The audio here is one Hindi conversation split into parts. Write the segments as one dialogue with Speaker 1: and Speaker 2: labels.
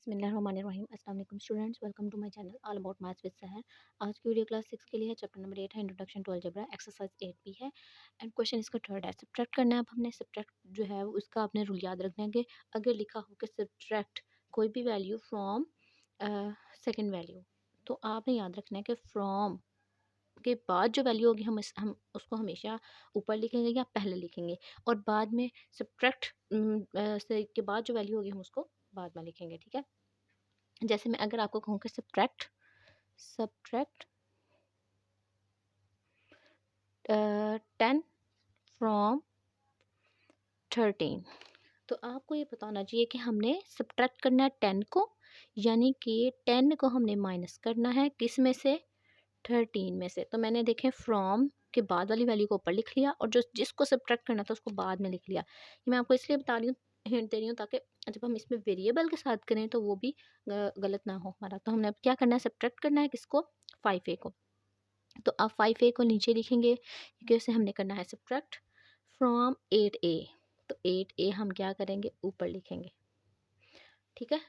Speaker 1: बिस्मिल्लाहिर्रहमानिर्रहीम। अस्सलाम वालेकुम students, welcome to my channel all about maths with Sahar. आज की वीडियो क्लास 6 के लिए है। चैप्टर नंबर 8 है इंट्रोडक्शन टू अलजेब्रा, एक्सरसाइज 8 भी है एंड क्वेश्चन इसका थर्ड है। सब्ट्रैक्ट करना है। अब हमने सब्ट्रैक्ट जो है उसका आपने रूल याद रखना है कि अगर लिखा हो कि सब्ट्रैक्ट कोई भी वैल्यू फ्रॉम सेकेंड वैल्यू, तो आपने याद रखना है कि फ्रॉम के बाद जो वैल्यू होगी हम उसको हमेशा ऊपर लिखेंगे या पहले लिखेंगे, और बाद में सब्ट्रैक्ट से के बाद जो वैल्यू होगी हम उसको बाद में लिखेंगे। ठीक है, जैसे मैं अगर आपको कहूँ कि सब्ट्रैक्ट सब्ट्रैक्ट 10 फ्रॉम 13, तो आपको ये पता होना चाहिए कि हमने सब्ट्रैक्ट करना है 10 को, यानी कि 10 को हमने माइनस करना है किस में से, 13 में से। तो मैंने देखें फ्रॉम के बाद वाली वैल्यू को ऊपर लिख लिया और जो जिसको सब्ट्रैक्ट करना था उसको बाद में लिख लिया। ये मैं आपको इसलिए बता रही हूँ, हिंट दे रही हूँ, ताकि जब हम इसमें वेरिएबल के साथ करें तो वो भी गलत ना हो हमारा। तो हमने अब क्या करना है, सब्ट्रैक्ट करना है किसको, 5a को। तो आप 5a को नीचे लिखेंगे क्योंकि उसे हमने करना है सब्ट्रैक्ट फ्रॉम 8a। तो 8a हम क्या करेंगे, ऊपर लिखेंगे। ठीक है,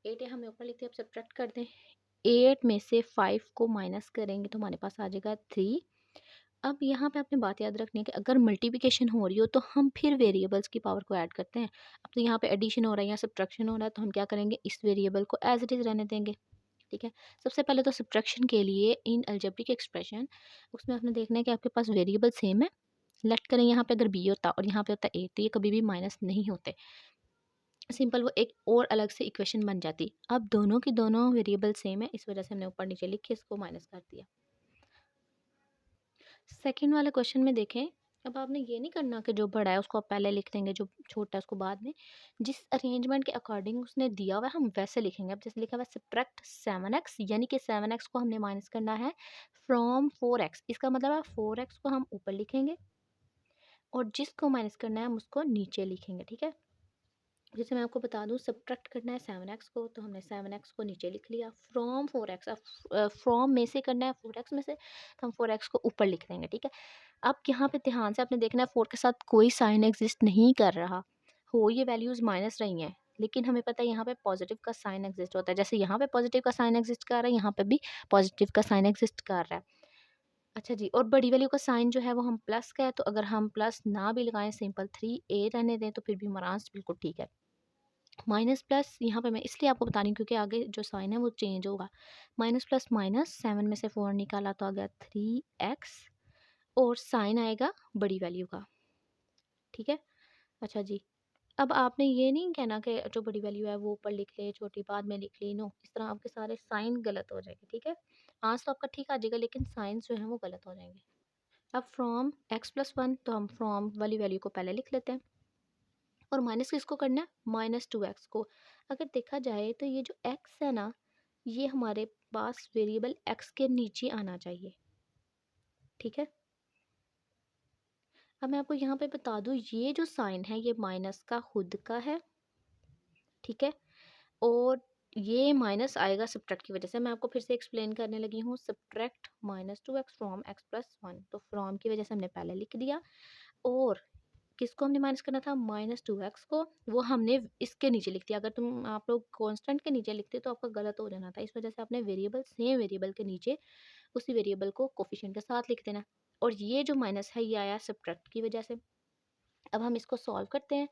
Speaker 1: 8a हमने ऊपर लिख दिया। अब सब्ट्रैक्ट कर दें, 8 में से 5 को माइनस करेंगे तो हमारे पास आ जाएगा 3। अब यहाँ पे आपने बात याद रखनी है कि अगर मल्टीप्लिकेशन हो रही हो तो हम फिर वेरिएबल्स की पावर को ऐड करते हैं। अब तो यहाँ पे एडिशन हो रहा है या सब्ट्रैक्शन हो रहा है, तो हम क्या करेंगे, इस वेरिएबल को एज इट इज़ रहने देंगे। ठीक है, सबसे पहले तो सब्ट्रैक्शन के लिए इन अलजेब्रिक एक्सप्रेशन, उसमें आपने देखना है कि आपके पास वेरिएबल सेम है। लेट करें यहाँ पे अगर बी होता और यहाँ पे होता ए, तो ये कभी भी माइनस नहीं होते। सिंपल वो एक और अलग से इक्वेशन बन जाती। अब दोनों की दोनों वेरिएबल सेम है, इस वजह से हमने ऊपर नीचे लिख के इसको माइनस कर दिया। सेकंड वाले क्वेश्चन में देखें, अब आपने ये नहीं करना कि जो बड़ा है उसको आप पहले लिख देंगे, जो छोटा है उसको बाद में। जिस अरेंजमेंट के अकॉर्डिंग उसने दिया हुआ है हम वैसे लिखेंगे। अब जैसे लिखा हुआ है सब्ट्रैक्ट 7x, यानी कि 7x को हमने माइनस करना है फ्रॉम 4x। इसका मतलब है 4x को हम ऊपर लिखेंगे और जिसको माइनस करना है हम उसको नीचे लिखेंगे। ठीक है, जैसे मैं आपको बता दूं, सब्ट्रैक्ट करना है 7x को, तो हमने 7x को नीचे लिख लिया फ्रॉम 4x। अब फ्रॉम में से करना है 4x में से, तो हम 4x को ऊपर लिख देंगे। ठीक है, अब यहाँ पे ध्यान से आपने देखना है 4 के साथ कोई साइन एग्जिस्ट नहीं कर रहा हो, ये वैल्यूज़ माइनस रही हैं, लेकिन हमें पता है यहाँ पे पॉजिटिव का साइन एग्जिस्ट होता है। जैसे यहाँ पे पॉजिटिव का साइन एग्जिस्ट कर रहा है, यहाँ पे भी पॉजिटिव का साइन एग्जिस्ट कर रहा है। अच्छा जी, और बड़ी वैल्यू का साइन जो है वो हम प्लस का है, तो अगर हम प्लस ना भी लगाएं, सिंपल 3a रहने दें, तो फिर भी हमारा आंसर बिल्कुल ठीक है। माइनस प्लस यहाँ पे मैं इसलिए आपको बता रही हूँ क्योंकि आगे जो साइन है वो चेंज होगा। माइनस प्लस माइनस, 7 में से 4 निकाला तो आ गया 3x, और साइन आएगा बड़ी वैल्यू का। ठीक है, अच्छा जी, अब आपने ये नहीं कहना कि जो बड़ी वैल्यू है वो ऊपर लिख ले, छोटी बाद में लिख ली। नो, इस तरह आपके सारे साइन गलत हो जाएंगे। ठीक है, आंसर तो आपका ठीक आ जाएगा लेकिन साइंस जो है वो गलत हो जाएंगे। अब फ्रॉम x+1, तो हम फ्रॉम वाली वैल्यू को पहले लिख लेते हैं, और माइनस किसको करना है, -2x को। अगर देखा जाए तो ये जो x है ना, ये हमारे पास वेरिएबल x के नीचे आना चाहिए। ठीक है, अब मैं आपको यहाँ पे बता दूँ, ये जो साइन है ये माइनस का खुद का है। ठीक है, और ये माइनस आएगा सब्ट्रैक्ट की वजह से। मैं आपको फिर से एक्सप्लेन करने लगी हूँ, सब्ट्रैक्ट -2x फ्रॉम x+1, तो फ्रॉम की वजह से हमने पहले लिख दिया, और किसको हमने माइनस करना था, -2x को, वो हमने इसके नीचे लिख दिया। अगर आप लोग कांस्टेंट के नीचे लिखते तो आपका गलत हो जाना था, इस वजह से आपने वेरिएबल सेम वेरिएबल के नीचे उसी वेरिएबल को कोफिशिएंट के साथ लिख देना। और ये जो माइनस है ये आया सब्ट्रैक्ट की वजह से। अब हम इसको सॉल्व करते हैं,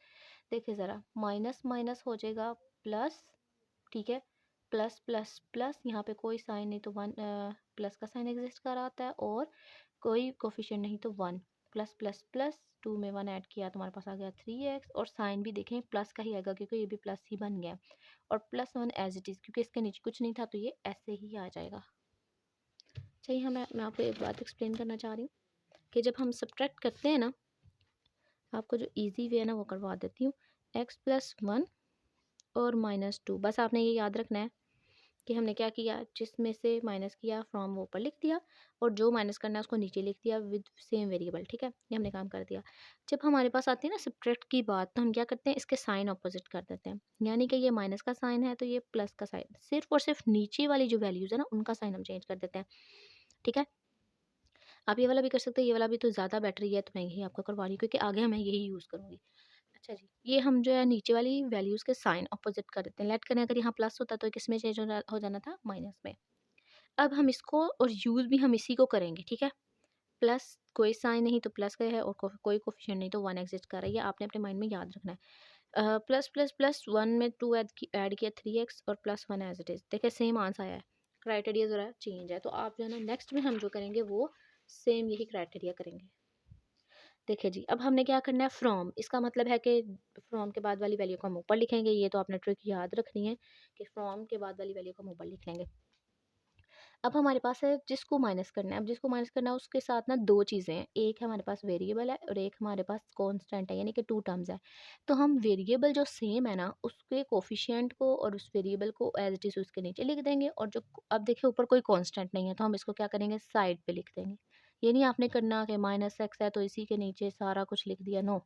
Speaker 1: देखिए ज़रा, माइनस माइनस हो जाएगा प्लस। ठीक है, प्लस प्लस प्लस, यहाँ पे कोई साइन नहीं तो वन, प्लस का साइन एग्जिस्ट कर रहा होता है, और कोई कोफिशिएंट नहीं तो 1, प्लस प्लस प्लस 2 में 1 ऐड किया तो हमारे पास आ गया 3x, और साइन भी देखें प्लस का ही आएगा क्योंकि ये भी प्लस ही बन गया, और +1 एज इट इज़ क्योंकि इसके नीचे कुछ नहीं था तो ये ऐसे ही आ जाएगा। चाहिए मैं आपको एक बात एक्सप्लेन करना चाह रही हूँ कि जब हम सब्ट्रैक्ट करते हैं ना, आपको जो इजी वे है ना वो करवा देती हूँ। x+1 और -2, बस आपने ये याद रखना है कि हमने क्या किया, जिसमें से माइनस किया फ्रॉम वो ऊपर लिख दिया, और जो माइनस करना है उसको नीचे लिख दिया विद सेम वेरिएबल। ठीक है, ये हमने काम कर दिया। जब हमारे पास आती है ना सब्ट्रैक्ट की बात, तो हम क्या करते हैं, इसके साइन ऑपोजिट कर देते हैं, यानी कि ये माइनस का साइन है तो ये प्लस का साइन, सिर्फ और सिर्फ नीचे वाली जो वैल्यूज़ है ना उनका साइन हम चेंज कर देते हैं। ठीक है, आप ये वाला भी कर सकते हैं, ये वाला भी तो ज़्यादा बेटर ही है, तो मैं यही आपको करवा रही हूँ क्योंकि आगे मैं यही यूज़ करूँगी। अच्छा जी, ये हम जो है नीचे वाली वैल्यूज़ के साइन अपोज़िट कर देते हैं। लेट करें अगर यहाँ प्लस होता तो ये किसमें चेंज हो जाना था? माइनस में। अब हम इसको और यूज़ भी हम इसी को करेंगे, ठीक है? प्लस कोई साइन नहीं तो प्लस का है और कोई कोएफ़िशिएंट नहीं तो 1 एग्ज़िस्ट कर रहा है, ये आपने अपने माइंड में याद रखना है। प्लस प्लस प्लस 1 में 2 ऐड किया 3x और प्लस 1 एज़ इट इज़। देखिए सेम आंसर आया है। क्राइटेरिया ज़रा चेंज है, तो आप जो है ना नेक्स्ट में हम जो करेंगे वो सेम यही क्राइटेरिया करेंगे। देखिए जी, अब हमने क्या करना है फ्रॉम, इसका मतलब है कि फ्रॉम के बाद वाली वैल्यू को हम ऊपर लिखेंगे, ये तो आपने ट्रिक याद रखनी है कि फ्रॉम के बाद वाली वैल्यू को हम ऊपर लिख लेंगे। अब हमारे पास है जिसको माइनस करना है, अब जिसको माइनस करना है उसके साथ ना 2 चीज़ें हैं, एक है हमारे पास वेरिएबल है और एक हमारे पास कांस्टेंट है, यानी कि 2 टर्म्स है। तो हम वेरिएबल जो सेम है ना, उसके कोएफ़िशिएंट को और उस वेरिएबल को एज़ इट इज़ उसके नीचे लिख देंगे, और जो अब देखिए ऊपर कोई कांस्टेंट नहीं है तो हम इसको क्या करेंगे साइड पे लिख देंगे। ये नहीं आपने करना कि -x है तो इसी के नीचे सारा कुछ लिख दिया, नो,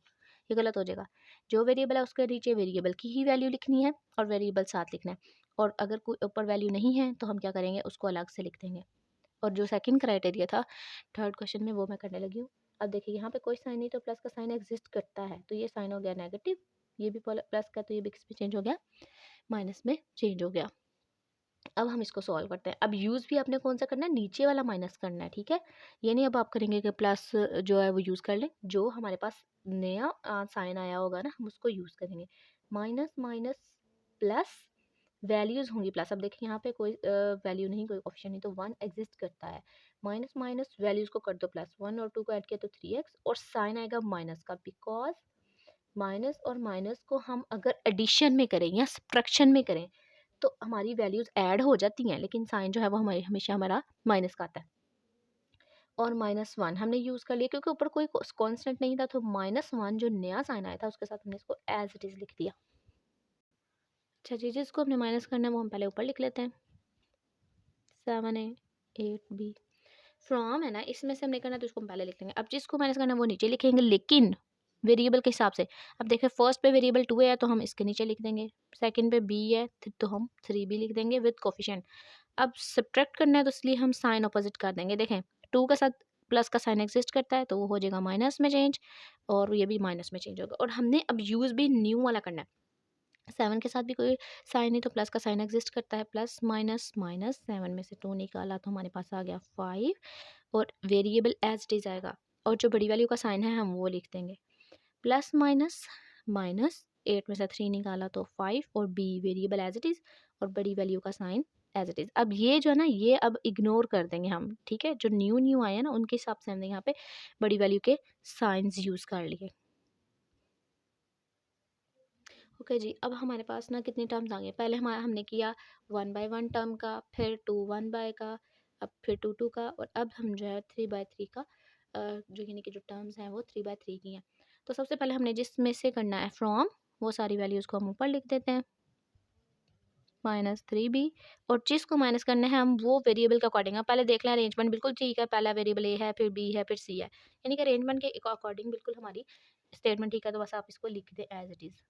Speaker 1: ये गलत हो जाएगा। जो वेरिएबल है उसके नीचे वेरिएबल की ही वैल्यू लिखनी है और वेरिएबल साथ लिखना है। और अगर कोई ऊपर वैल्यू नहीं है तो हम क्या करेंगे उसको अलग से लिख देंगे। और जो सेकंड क्राइटेरिया था थर्ड क्वेश्चन में, वो मैं करने लगी हूँ। अब देखिए यहाँ पे कोई साइन नहीं तो प्लस का साइन एग्जिस्ट करता है, तो ये साइन हो गया नेगेटिव, ये भी प्लस का तो ये भी किस में चेंज हो गया, माइनस में चेंज हो गया। अब हम इसको सॉल्व करते हैं। अब यूज़ भी आपने कौन सा करना है, नीचे वाला माइनस करना है, ठीक है। ये नहीं अब आप करेंगे कि प्लस जो है वो यूज़ कर लें, जो हमारे पास नया साइन आया होगा ना हम उसको यूज़ करेंगे। माइनस माइनस प्लस, वैल्यूज़ होंगी प्लस। अब देखिए यहाँ पे कोई वैल्यू नहीं, कोई ऑप्शन नहीं, तो 1 एग्जिस्ट करता है। माइनस माइनस वैल्यूज़ को कर दो प्लस, 1 और 2 को ऐड किया तो 3x और साइन आएगा माइनस का, बिकॉज़ माइनस और माइनस को हम अगर एडिशन में करें या सब्ट्रैक्शन में करें तो हमारी वैल्यूज़ ऐड हो जाती हैं, लेकिन साइन जो है वो हमारी हमेशा हमारा माइनस का आता है। और -1 हमने यूज़ कर लिया क्योंकि ऊपर कोई कांस्टेंट नहीं था, तो -1 जो नया साइन आया था उसके साथ हमने इसको एज़ इट इज़ लिख दिया। अच्छा जी, जिसको हमने माइनस करना है वो हम पहले ऊपर लिख लेते हैं। 7 ए 8 बी, फ्रॉम है ना, इसमें से हमने करना है तो इसको हम पहले लिख लेंगे। अब जिसको माइनस करना है वो नीचे लिखेंगे, लेकिन वेरिएबल के हिसाब से। अब देखिए फर्स्ट पे वेरिएबल 2 है तो हम इसके नीचे लिख देंगे, सेकंड पे बी है तो हम 3 भी लिख देंगे विद कोफिशिएंट। अब सब्ट्रैक्ट करना है तो इसलिए हम साइन अपोजिट कर देंगे। देखें 2 के साथ प्लस का साइन एग्जिस्ट करता है तो वो हो जाएगा माइनस में चेंज, और ये भी माइनस में चेंज होगा। और हमने अब यूज़ भी न्यू वाला करना है। 7 के साथ भी कोई साइन नहीं तो प्लस का साइन एग्जिस्ट करता है, प्लस माइनस माइनस 7 में से 2 निकाला तो हमारे पास आ गया 5, और वेरिएबल एज इट इज़ आएगा, और जो बड़ी वैल्यू का साइन है हम वो लिख देंगे। प्लस माइनस माइनस 8 में से 3 निकाला तो 5, और b variable as it is और बड़ी वैल्यू का साइन एज इट इज़। अब ये जो है ना ये अब इग्नोर कर देंगे हम, ठीक है। जो न्यू न्यू आए हैं ना उनके हिसाब से हमने यहाँ पे बड़ी वैल्यू के साइंस यूज़ कर लिए। ओके जी, अब हमारे पास ना कितनी टर्म्स आ गई। पहले हमारा हमने किया 1 बाय 1 टर्म का, फिर 2 1 बाय का, अब फिर 2 2 का, और अब हम जो है 3 बाय 3 का, जो यानी कि जो टर्म्स हैं वो 3 बाय 3 की हैं। तो सबसे पहले हमने जिसमें से करना है फ्रॉम, वो सारी वैल्यूज़ को हम ऊपर लिख देते हैं, -3b, और जिसको माइनस करना है हम वो वेरिएबल के अकॉर्डिंग। अब पहले देख लें अरेंजमेंट बिल्कुल ठीक है, पहला वेरिएबल ए है, फिर बी है, फिर सी है, यानी कि अरेंजमेंट के अकॉर्डिंग बिल्कुल हमारी स्टेटमेंट ठीक है, तो बस आप इसको लिख दें एज इट इज़।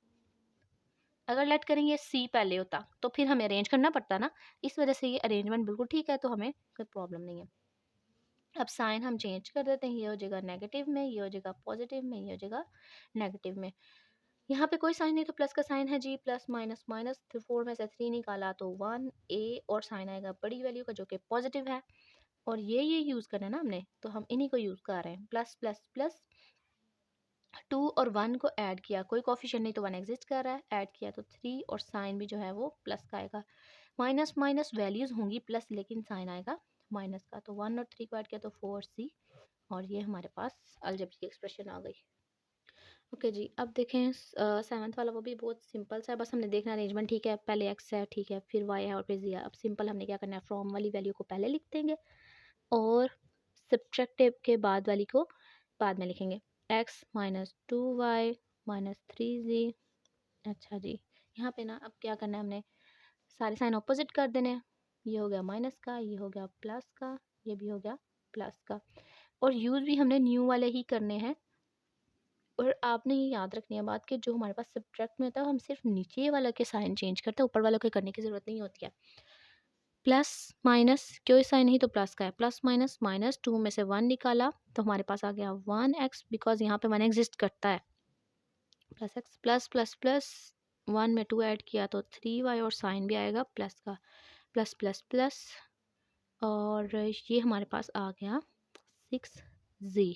Speaker 1: अगर लेट करें ये सी पहले होता तो फिर हमें अरेंज करना पड़ता ना, इस वजह से ये अरेंजमेंट बिल्कुल ठीक है, तो हमें कोई प्रॉब्लम नहीं है। अब साइन हम चेंज कर देते हैं, ये हो जाएगा नेगेटिव में, ये हो जाएगा पॉजिटिव में, ये हो जाएगा नेगेटिव में। यहाँ पे कोई साइन नहीं तो प्लस का साइन है जी, प्लस माइनस माइनस, 4 में से 3 निकाला तो 1 ए, और साइन आएगा बड़ी वैल्यू का जो कि पॉजिटिव है, और ये यूज़ करना है ना हमने, तो हम इन्हीं को यूज़ कर रहे हैं। प्लस प्लस प्लस 2 और 1 को ऐड किया, कोई कोएफिशिएंट नहीं तो 1 एग्जिस्ट कर रहा है, ऐड किया तो 3, और साइन भी जो है वो प्लस का आएगा। माइनस माइनस वैल्यूज़ होंगी प्लस, लेकिन साइन आएगा माइनस का, तो 1 और 3 को ऐड किया तो 4c, और ये हमारे पास अलजेब्रिक एक्सप्रेशन आ गई। ओके जी, अब देखें 7th वाला, वो भी बहुत सिंपल सा है, बस हमने देखना अरेंजमेंट ठीक है, पहले x है ठीक है, फिर y है और फिर z है। अब सिंपल हमने क्या करना है, फ्रॉम वाली वैल्यू को पहले लिख देंगे और सब्ट्रैक्टिव के बाद वाली को बाद में लिखेंगे। x minus 2y minus 3z। अच्छा जी, यहाँ पे ना अब क्या करना है, हमने सारे साइन ऑपोजिट कर देने हैं। ये हो गया माइनस का, ये हो गया प्लस का, ये भी हो गया प्लस का, और यूज़ भी हमने न्यू वाले ही करने हैं। और आपने ये याद रखनी है बात कि जो हमारे पास सब्ट्रैक्ट में होता है हम सिर्फ नीचे वाला के साइन चेंज करते हैं, ऊपर वालों के करने की ज़रूरत नहीं होती है। प्लस माइनस कोई साइन नहीं तो प्लस का है, प्लस माइनस माइनस 2 में से 1 निकाला तो हमारे पास आ गया 1x, बिकॉज यहाँ पे 1 एग्जिस्ट करता है। Plus x plus plus plus 1 में 2 ऐड किया तो 3y और साइन भी आएगा प्लस का, प्लस प्लस प्लस, और ये हमारे पास आ गया 6z।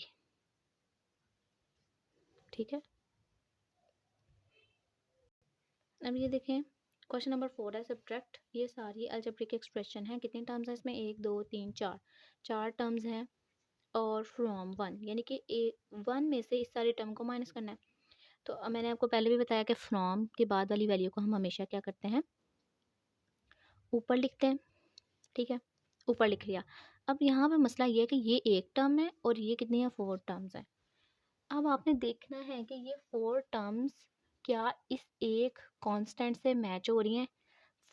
Speaker 1: ठीक है, अब ये देखें क्वेश्चन नंबर 4 है सब्ट्रैक्ट। ये सारी अलजेब्रिक एक्सप्रेशन है, कितनी टर्म्स हैं इसमें, 1 2 3 4, 4 टर्म्स हैं। और फ्रॉम 1 यानी कि 1 में से इस सारी टर्म को माइनस करना है। तो मैंने आपको पहले भी बताया कि फ्रॉम के बाद वाली वैल्यू को हम हमेशा क्या करते हैं, ऊपर लिखते हैं। ठीक है, ऊपर लिख लिया। अब यहाँ पे मसला ये है कि ये एक टर्म है और ये कितनी है, 4 टर्म्स हैं। अब आपने देखना है कि ये 4 टर्म्स क्या इस एक कांस्टेंट से मैच हो रही हैं।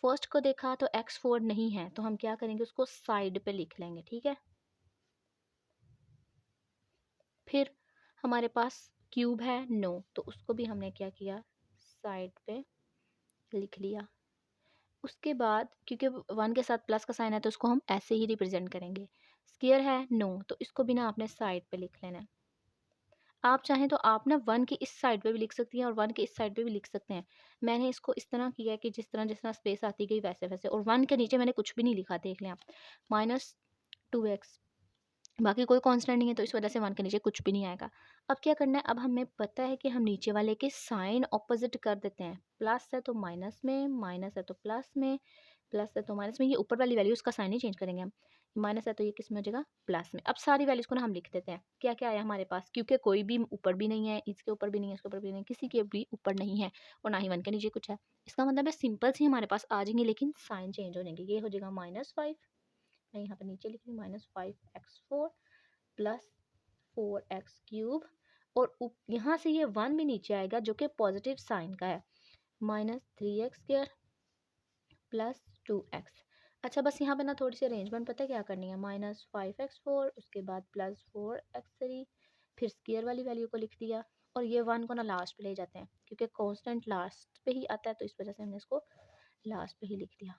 Speaker 1: फर्स्ट को देखा तो x4 नहीं है, तो हम क्या करेंगे, उसको साइड पे लिख लेंगे। ठीक है, फिर हमारे पास क्यूब है, नो, तो उसको भी हमने क्या किया, साइड पे लिख लिया। उसके बाद क्योंकि 1 के साथ प्लस का साइन है तो उसको हम ऐसे ही रिप्रेजेंट करेंगे। स्क्वायर है, नो, तो इसको भी ना आपने साइड पे लिख लेना है। आप चाहें तो आप ना 1 की इस साइड पे भी लिख सकती हैं और 1 की इस साइड पे भी लिख सकते हैं। मैंने इसको इस तरह किया है कि जिस तरह स्पेस आती गई वैसे वैसे, और 1 के नीचे मैंने कुछ भी नहीं लिखा, देख लें आप, माइनस 2x, बाकी कोई कांस्टेंट नहीं है तो इस वजह से 1 के नीचे कुछ भी नहीं आएगा। अब क्या करना है, अब हमें पता है कि हम नीचे वाले के साइन ऑपोजिट कर देते हैं। प्लस है तो माइनस में, माइनस है तो प्लस में, प्लस है तो माइनस में। ये ऊपर वाली वैल्यू उसका साइन ही चेंज करेंगे हम। माइनस है तो ये किस में हो जाएगा, प्लस में। अब सारी वैल्यूज को ना हम लिख देते हैं। क्या क्या आया हमारे पास, क्योंकि कोई भी ऊपर भी नहीं है, इसके ऊपर भी नहीं है, इसके ऊपर भी नहीं है, किसी के भी ऊपर नहीं है, और ना ही 1 के नीचे कुछ है। इसका मतलब है सिंपल सी हमारे पास आ जाएंगे, लेकिन साइन चेंज हो जाएंगे। ये हो जाएगा -5, मैं यहाँ पर नीचे लिख रही हूँ, -5x4 प्लस 4x³ और यहाँ से ये 1 भी नीचे आएगा जो कि पॉजिटिव साइन का है, -3x² प्लस 2x। अच्छा, बस यहाँ पे ना थोड़ी सी अरेंजमेंट पता है क्या करनी है, -5x4 उसके बाद +4x3, फिर स्क्वायर वाली वैल्यू को लिख दिया, और ये 1 को ना लास्ट पे ले जाते हैं क्योंकि कांस्टेंट लास्ट पे ही आता है, तो इस वजह से हमने इसको लास्ट पे ही लिख दिया।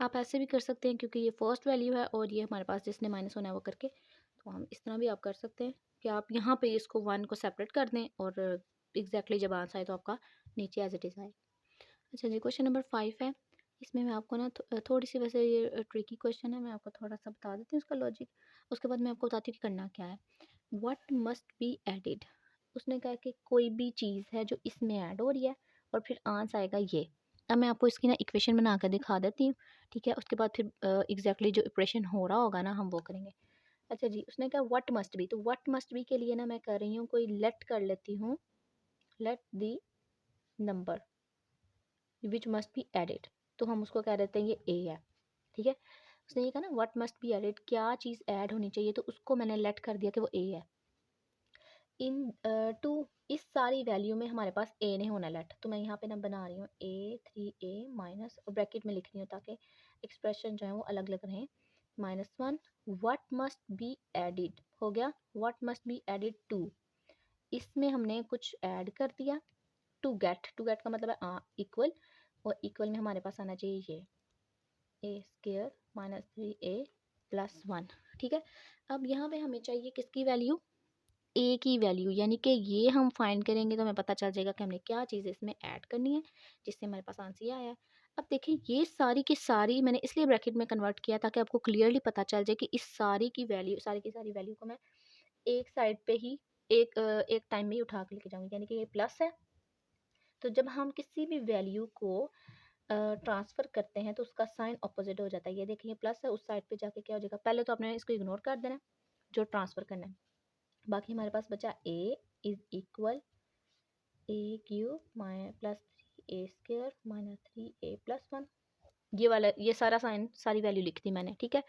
Speaker 1: आप ऐसे भी कर सकते हैं क्योंकि ये फर्स्ट वैल्यू है और ये हमारे पास जिसने माइनस होना है वो करके, तो हम इस तरह भी आप कर सकते हैं कि आप यहाँ पे इसको 1 को सेपरेट कर दें और एग्जैक्टली जब आंसर आए तो आपका नीचे एज इट इज़ आए। अच्छा जी, क्वेश्चन नंबर 5 है। इसमें मैं आपको ना थोड़ी सी, वैसे ये ट्रिकी क्वेश्चन है, मैं आपको थोड़ा सा बता देती हूँ उसका लॉजिक, उसके बाद मैं आपको बताती हूँ कि करना क्या है। व्हाट मस्ट बी एडिड, उसने कहा कि कोई भी चीज़ है जो इसमें ऐड हो रही है और फिर आंसर आएगा ये। अब मैं आपको इसकी ना इक्वेशन बना कर दिखा देती हूँ। ठीक है, उसके बाद फिर एग्जैक्टली जो इक्वेशन हो रहा होगा ना हम वो करेंगे। अच्छा जी, उसने कहा व्हाट मस्ट बी, तो व्हाट मस्ट बी के लिए ना मैं कर रही हूँ, कोई लेट कर लेती हूँ, let the number which must be added, तो हम उसको कह देते हैं ये ए है। ठीक है, उसने ये कहा ना व्हाट मस्ट बी एडिड, क्या चीज़ ऐड होनी चाहिए, तो उसको मैंने लेट कर दिया कि वो ए है। इन टू, इस सारी वैल्यू में हमारे पास ए नहीं होना लेट, तो मैं यहाँ पे ना बना रही हूँ A3A माइनस, और ब्रैकेट में लिख रही हूँ ताकि एक्सप्रेशन जो है वो अलग अलग रहें, -1। व्हाट मस्ट बी एडिड हो गया, what must be added to, इसमें हमने कुछ ऐड कर दिया, टू गेट का मतलब है इक्वल, और इक्वल में हमारे पास आना चाहिए ये A² -3A प्लस 1। ठीक है, अब यहाँ पे हमें चाहिए किसकी वैल्यू, ए की वैल्यू, यानी कि ये हम फाइंड करेंगे तो हमें पता चल जाएगा कि हमने क्या चीज़ इसमें ऐड करनी है जिससे हमारे पास आंसर आया है। अब देखिए ये सारी की सारी मैंने इसलिए ब्रैकेट में कन्वर्ट किया ताकि आपको क्लियरली पता चल जाए कि इस सारी की वैल्यू, सारी की सारी वैल्यू को मैं एक साइड पे ही एक टाइम में ही उठा के लेके जाऊँगी, यानी कि ये प्लस है, तो जब हम किसी भी वैल्यू को ट्रांसफ़र करते हैं तो उसका साइन अपोजिट हो जाता है। ये देखिए प्लस है, उस साइड पे जाके क्या हो जाएगा, पहले तो आपने इसको इग्नोर कर देना है जो ट्रांसफ़र करना है। बाकी हमारे पास बचा a is equal A³ plus 3A² -3A plus 1, ये वाला, ये सारा साइन, सारी वैल्यू लिख दी मैंने। ठीक है,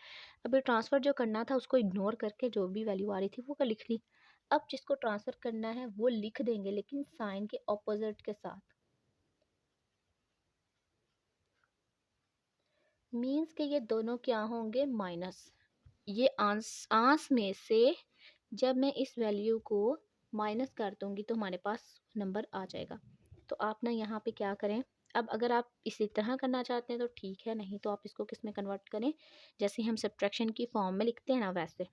Speaker 1: अभी ट्रांसफ़र जो करना था उसको इग्नोर करके जो भी वैल्यू आ रही थी वो कर लिख ली। अब जिसको ट्रांसफ़र करना है वो लिख देंगे लेकिन साइन के ऑपोजिट के साथ, मीन्स के ये दोनों क्या होंगे, माइनस। ये आंस में से जब मैं इस वैल्यू को माइनस कर दूंगी तो हमारे पास नंबर आ जाएगा। तो आप ना यहाँ पे क्या करें, अब अगर आप इसी तरह करना चाहते हैं तो ठीक है, नहीं तो आप इसको किस में कन्वर्ट करें, जैसे हम सब्ट्रैक्शन की फॉर्म में लिखते हैं ना, वैसे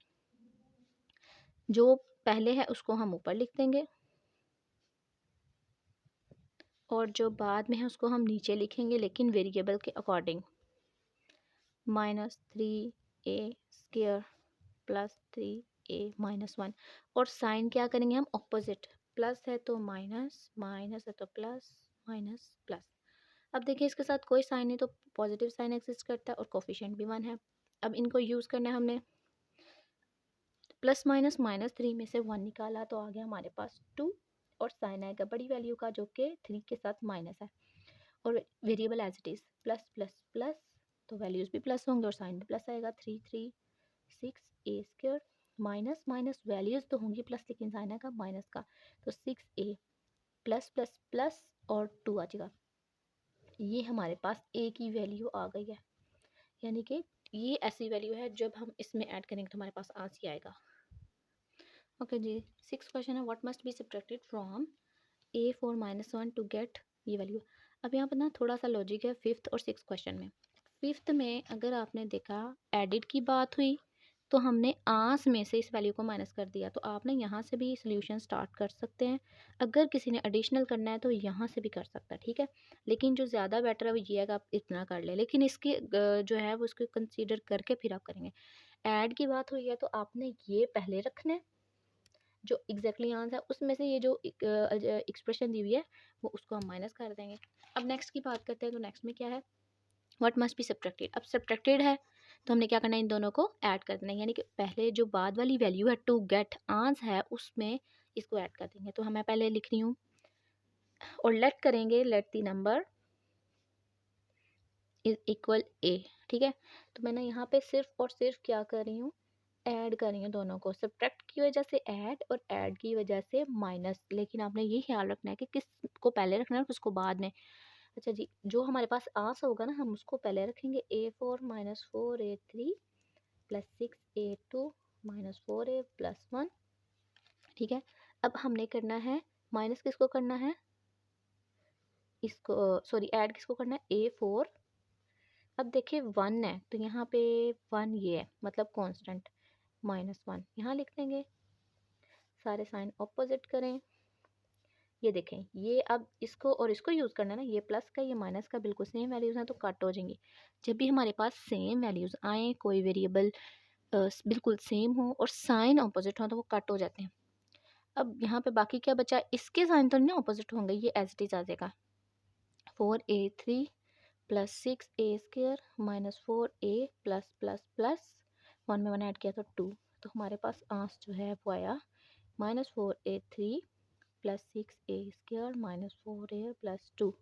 Speaker 1: जो पहले है उसको हम ऊपर लिख देंगे और जो बाद में है उसको हम नीचे लिखेंगे लेकिन वेरिएबल के अकॉर्डिंग। -3a² plus 3a-1। और साइन क्या करेंगे हम ऑपोजिट, प्लस है तो माइनस, माइनस है तो प्लस, माइनस प्लस। अब देखिए इसके साथ कोई साइन नहीं तो पॉजिटिव साइन एग्जिस्ट करता है और कोफिशिएंट भी 1 है। अब इनको यूज़ करना है हमने। प्लस माइनस -3 में से 1 निकाला तो आ गया हमारे पास 2 और साइन आएगा बड़ी वैल्यू का जो कि 3 के साथ माइनस है। और variable as it is plus plus plus, तो वैल्यूज़ भी प्लस होंगे और साइन भी प्लस आएगा। 3 3 6a² माइनस माइनस वैल्यूज़ तो होंगी प्लस लेकिन साइन आएगा माइनस का, तो 6a प्लस प्लस प्लस और 2 आ जाएगा। ये हमारे पास a की वैल्यू आ गई है, यानी कि ये ऐसी वैल्यू है जब हम इसमें ऐड करेंगे तो हमारे पास आंसर आएगा। ओके जी, 6 क्वेश्चन है, what must be subtracted from a4 -1 to get ये वैल्यू। अब यहाँ पर ना थोड़ा सा लॉजिक है फिफ्थ और सिक्स क्वेश्चन में। फिफ्थ में अगर आपने देखा एडिड की बात हुई तो हमने आंस में से इस वैल्यू को माइनस कर दिया, तो आपने यहाँ से भी सोल्यूशन स्टार्ट कर सकते हैं। अगर किसी ने एडिशनल करना है तो यहाँ से भी कर सकता है, ठीक है। लेकिन जो ज़्यादा बेटर है वो ये है कि आप इतना कर ले, लेकिन इसके जो है वो उसको कंसीडर करके फिर आप करेंगे। ऐड की बात हुई है तो आपने ये पहले रखना है जो एग्जैक्टली आंसर है, उसमें से ये जो एक्सप्रेशन दी हुई है वो उसको हम माइनस कर देंगे। अब नेक्स्ट की बात करते हैं, तो नेक्स्ट में क्या है, व्हाट मस्ट बी सब्ट्रैक्टेड। अब सब्ट्रैक्टेड है तो हमने क्या करना है, इन दोनों को ऐड कर देना है, यानी कि पहले जो बाद वाली वैल्यू है टू गेट आंसर है उसमें इसको ऐड कर देंगे। तो हमें पहले लिख रही हूँ और लेट करेंगे, let the number is equal a, ठीक है। तो मैंने यहाँ पे सिर्फ और सिर्फ क्या कर रही हूँ, ऐड कर रही हूँ दोनों को, सब्ट्रैक्ट की वजह से ऐड और ऐड की वजह से माइनस, लेकिन आपने ये ख्याल रखना है कि किस को पहले रखना है और किसको बाद में। अच्छा जी, जो हमारे पास आंसर होगा ना हम उसको पहले रखेंगे, a4 -4a3 plus 6a2 -4a+1, ठीक है। अब हमने करना है माइनस किसको करना है, इसको सॉरी ऐड किसको करना है, a4। अब देखिए 1 है तो यहाँ पे 1 ये है मतलब कांस्टेंट, -1 यहाँ लिख देंगे, सारे साइन ऑपोजिट करें। ये देखें, ये अब इसको और इसको यूज़ करना है ना, ये प्लस का ये माइनस का बिल्कुल सेम वैल्यूज़ हैं तो कट हो जाएंगी। जब भी हमारे पास सेम वैल्यूज़ आए, कोई वेरिएबल बिल्कुल सेम हो और साइन ऑपोजिट हो तो वो कट हो जाते हैं। अब यहाँ पे बाकी क्या बचा, इसके साइन तो नहीं ऑपोजिट होंगे, ये एज इट इज़ आ जाएगा। 4a3 plus 6a² -4a plus plus plus 1 में 1 ऐड किया तो 2, तो हमारे पास आंसर जो है वो आया -4a3 प्लस 6a² -4a+2।